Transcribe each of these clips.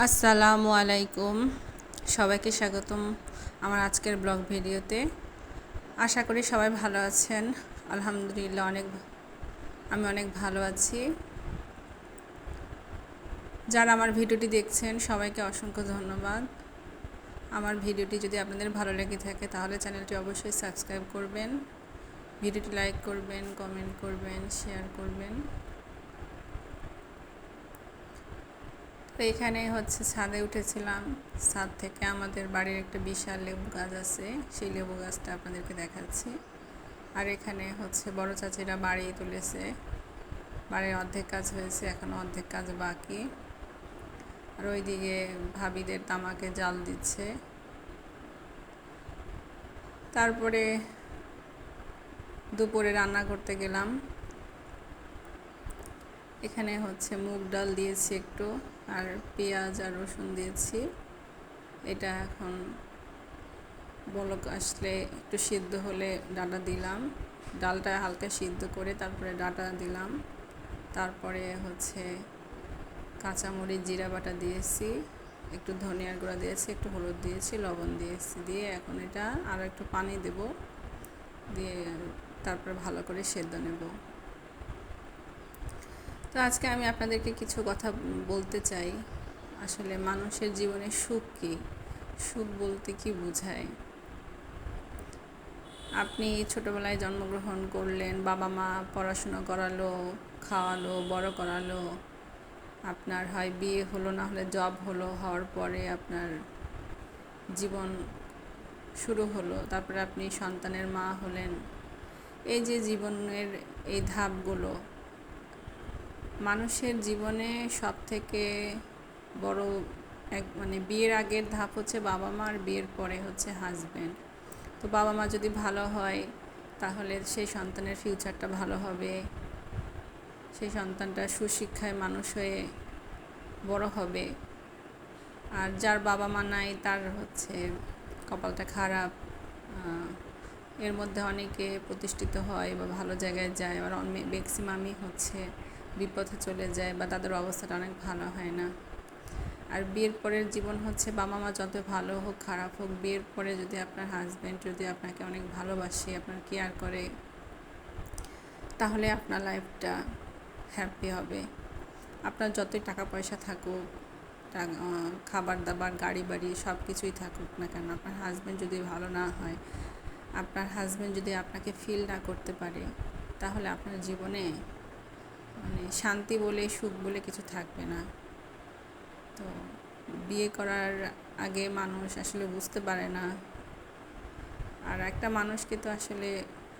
আসসালামু আলাইকুম, সবাইকে স্বাগতম আমার আজকের ব্লগ ভিডিওতে। আশা করি সবাই ভালো আছেন। আলহামদুলিল্লাহ আমি অনেক ভালো আছি। যারা আমার ভিডিওটি দেখছেন সবাইকে অসংখ্য ধন্যবাদ। আমার ভিডিওটি যদি আপনাদের ভালো লেগে থাকে তাহলে চ্যানেলটি অবশ্যই সাবস্ক্রাইব করবেন, ভিডিওটি লাইক করবেন, কমেন্ট করবেন, শেয়ার করবেন। তো এখানে ছাদে উঠেছিলাম। ছাদ থেকে আমাদের বাড়ির একটা বিশাল লেবু গাছ আছে, সেই লেবু গাছটা আপনাদেরকে দেখাচ্ছি। আর এখানে বড় চাচিরা বাড়ি তুলেছে, বাড়ির অর্ধেক কাজ হয়েছে, এখনও অর্ধেক কাজ বাকি। আর ওইদিকে ভাবিদের তামাকে জাল দিচ্ছে। তারপরে দুপুরে রান্না করতে গেলাম। এখানে মুগ ডাল দিয়েছি একটু, আর পেঁয়াজ আর রসুন দিয়েছি। এটা এখন বলক আসলে একটু সিদ্ধ হলে ডাটা দিলাম, ডালটা হালকা সিদ্ধ করে তারপরে ডাটা দিলাম। তারপরে কাঁচামরিচ জিরা বাটা দিয়েছি, একটু ধনিয়ার গুঁড়া দিয়েছি, একটু হলুদ দিয়েছি, লবণ দিয়েছি। দিয়ে এখন এটা আরও একটু পানি দেব, দিয়ে তারপরে ভালো করে সেদ্ধ নেব। তো আজকে আমি আপনাদেরকে কিছু কথা বলতে চাই। আসলে মানুষের জীবনে সুখ কী, সুখ বলতে কি বোঝায়। আপনি ছোটোবেলায় জন্মগ্রহণ করলেন, বাবা মা পড়াশুনো করালো, খাওয়ালো, বড় করালো। আপনার হয় বিয়ে হলো, না হলে জব হলো, হওয়ার পরে আপনার জীবন শুরু হলো। তারপরে আপনি সন্তানের মা হলেন। এই যে জীবনের এই ধাপগুলো, মানুষের জীবনে সব থেকে বড় বিয়ের আগের ধাপ বাবা মা, আর বিয়ের পরে হাজব্যান্ড। তো বাবা মা যদি ভালো হয় তাহলে সেই সন্তানের ফিউচারটা ভালো হবে, সেই সন্তানটা সুশিক্ষায় মানুষ হয়ে বড় হবে। আর যার বাবা মা নাই তার কপালটা খারাপ। এর মধ্যে অনেকে প্রতিষ্ঠিত হয় বা ভালো জায়গায় যায়, আর ম্যাক্সিমামই বিপথে চলে যায় বা তাদের অবস্থাটা অনেক ভালো হয় না। আর বিয়ের পরের জীবন বাবা মা যত ভালো হোক খারাপ হোক, বিয়ের পরে যদি আপনার হাজব্যান্ড যদি আপনাকে অনেক ভালোবাসে, আপনার কেয়ার করে, তাহলে আপনার লাইফটা হ্যাপি হবে। আপনার যতই টাকা পয়সা থাকুক, খাবার দাবার, গাড়ি বাড়ি সব কিছুই থাকুক না কেন, আপনার হাজব্যান্ড যদি ভালো না হয়, আপনার হাজব্যান্ড যদি আপনাকে ফিল না করতে পারে, তাহলে আপনার জীবনে শান্তি বলে, সুখ বলে কিছু থাকবে না। তো বিয়ে করার আগে মানুষ আসলে বুঝতে পারে না, আর একটা মানুষকে তো আসলে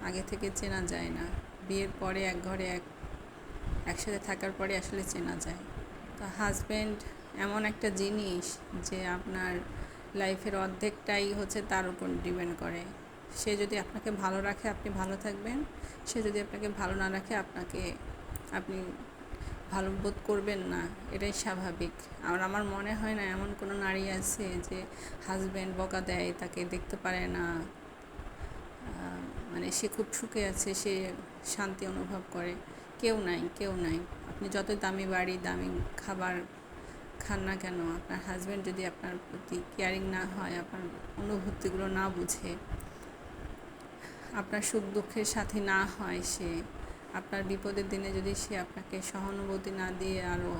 আগে থেকে চেনা যায় না। বিয়ের পরে এক ঘরে একসাথে থাকার পরে আসলে চেনা যায়। তো হাজব্যান্ড এমন একটা জিনিস যে আপনার লাইফের অর্ধেকটাই তার উপর ডিপেন্ড করে। সে যদি আপনাকে ভালো রাখে আপনি ভালো থাকবেন, সে যদি আপনাকে ভালো না রাখে আপনি ভালো বোধ করবেন না, এটাই স্বাভাবিক। আর আমার মনে হয় না এমন কোনো নারী আছে যে হাজব্যান্ড বকা দেয়, তাকে দেখতে পারে না, সে খুব সুখে আছে, সে শান্তি অনুভব করে। কেউ নাই। আপনি যতই দামি বাড়ি, দামি খাবার খান না কেন, আপনার হাজব্যান্ড যদি আপনার প্রতি কেয়ারিং না হয়, আপনার অনুভূতিগুলো না বুঝে, আপনার সুখ দুঃখের সাথে না হয়, সে আপনার বিপদের দিনে যদি সে আপনাকে সহানুভূতি না দিয়ে আরও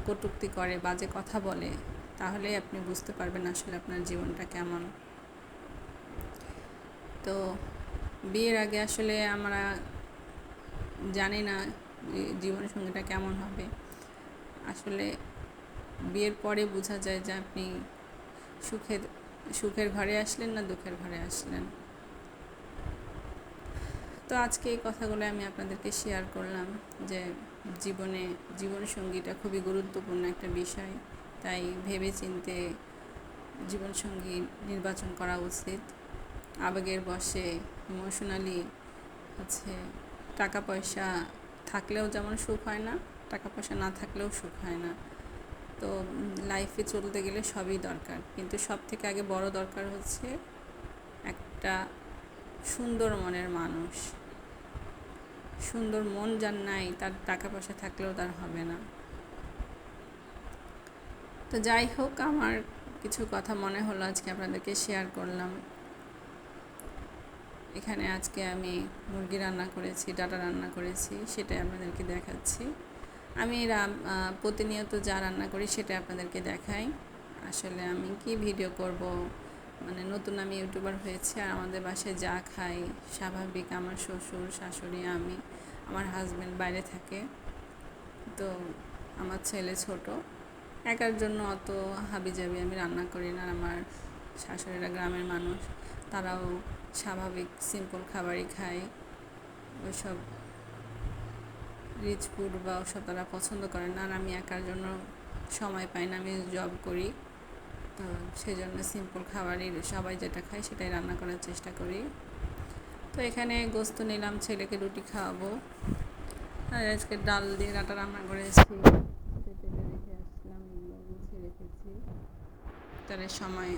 কটূক্তি করে, বাজে কথা বলে, তাহলে আপনি বুঝতে পারবেন আসলে আপনার জীবনটা কেমন। তো বিয়ের আগে আসলে আমরা জানি না জীবনসঙ্গীটা কেমন হবে। আসলে বিয়ের পরে বোঝা যায় যে আপনি সুখের ঘরে আসলেন না দুঃখের ঘরে আসলেন। তো আজকে এই কথাগুলো আমি আপনাদেরকে শেয়ার করলাম যে জীবনসঙ্গীটা খুবই গুরুত্বপূর্ণ একটা বিষয়। তাই ভেবে চিন্তে জীবনসঙ্গী নির্বাচন করা উচিত। আবেগের বশে, ইমোশনালি টাকা পয়সা থাকলেও যেমন সুখ হয় না, টাকা পয়সা না থাকলেও সুখ হয় না। তো লাইফে চলতে গেলে সবই দরকার, কিন্তু সব থেকে আগে বড় দরকার একটা সুন্দর মনের মানুষ। সুন্দর মন যার নাই, তার টাকা পয়সা থাকলেও তার হবে না। তো তো যাই হোক, আমার কিছু কথা মনে হলো আজকে আপনাদেরকে শেয়ার করলাম। এখানে আজকে আমি মুরগি রান্না করেছি, ডাটা রান্না করেছি, সেটাই আপনাদেরকে দেখাচ্ছি। আমি প্রতিনিয়ত যা রান্না করি সেটা আপনাদেরকে দেখাই। আসলে আমি কি ভিডিও করব, মানে নতুন আমি ইউটিউবার হয়েছি, আর আমাদের বাসায় যা খাই স্বাভাবিক। আমার শ্বশুর শাশুড়ি, আমি, আমার হাজব্যান্ড বাইরে থাকে, তো আমার ছেলে ছোট, একার জন্য অত হাবিজাবি আমি রান্না করি না। আমার শাশুড়িরা গ্রামের মানুষ, তারাও স্বাভাবিক সিম্পল খাবারই খায়। ওইসব রিচ ফুড বা ওসব তারা পছন্দ করে না। আর আমি একার জন্য সময় পাই না, আমি জব করি, তো সেই জন্য সিম্পল খাবারই সবাই যেটা খায় সেটাই রান্না করার চেষ্টা করি। তো এখানে গোস্ত নিলাম, ছেলেকে রুটি খাওয়াবো। আর আজকে ডাল দিয়ে ডাটা রান্না করেছি, তেলে রেখে আসলাম, এগুলো গুছিয়ে রেখেছি। তার সময়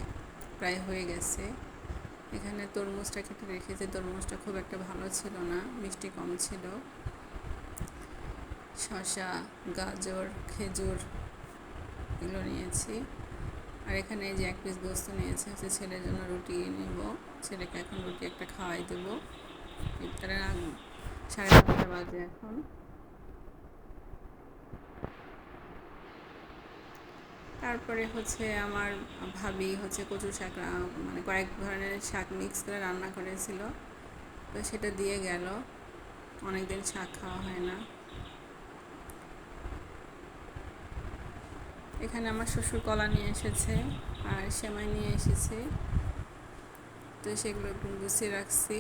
প্রায় হয়ে গেছে। এখানে তরমুজটা কেটে রেখেছি, তরমুজটা খুব একটা ভালো ছিল না, মিষ্টি কম ছিল। শসা, গাজর, খেজুর এগুলো নিয়েছি। আর এখানে এই যে 1 পিস গোস্ত নিয়েছি, হচ্ছে ছেলের জন্য রুটি নিব। ছেলেকে এখন রুটি একটা খাওয়াই দেবো। ইফতারের 5:30 বাজে এখন। তারপরে হচ্ছে আমার ভাবি হচ্ছে কচু শাক, মানে কয়েক ধরনের শাক মিক্স করে রান্না করেছিল, তো সেটা দিয়ে গেল। অনেকদিন শাক খাওয়া হয় না। এখানে আমার শ্বশুর কলা নিয়ে এসেছে আর সেমাই নিয়ে এসেছে, তো সেগুলো একটু গুছিয়ে রাখছি।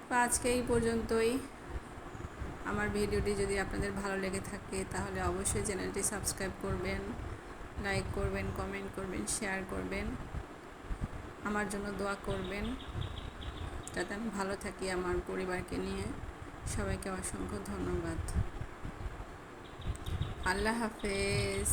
তো আজকে এই পর্যন্তই। আমার ভিডিওটি যদি আপনাদের ভালো লেগে থাকে তাহলে অবশ্যই চ্যানেলটি সাবস্ক্রাইব করবেন, লাইক করবেন, কমেন্ট করবেন, শেয়ার করবেন, আমার জন্য দোয়া করবেন যাতে আমি ভালো থাকি আমার পরিবারকে নিয়ে। সবাইকে অসংখ্য ধন্যবাদ। আল্লাহ হাফেজ।